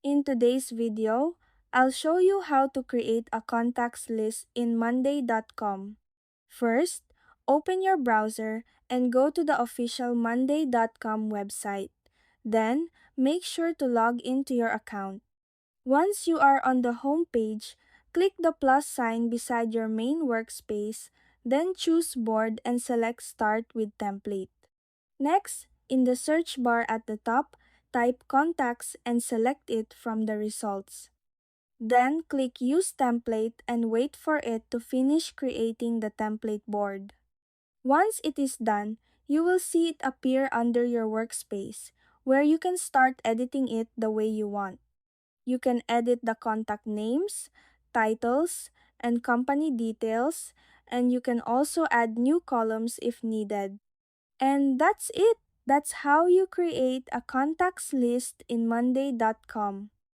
In today's video, I'll show you how to create a contacts list in monday.com. First, open your browser and go to the official monday.com website. Then, make sure to log into your account. Once you are on the home page, click the plus sign beside your main workspace, then choose Board and select Start with Template. Next, in the search bar at the top, type Contacts and select it from the results. Then click Use Template and wait for it to finish creating the template board. Once it is done, you will see it appear under your workspace, where you can start editing it the way you want. You can edit the contact names, titles, and company details, and you can also add new columns if needed. And that's it. That's how you create a contacts list in monday.com.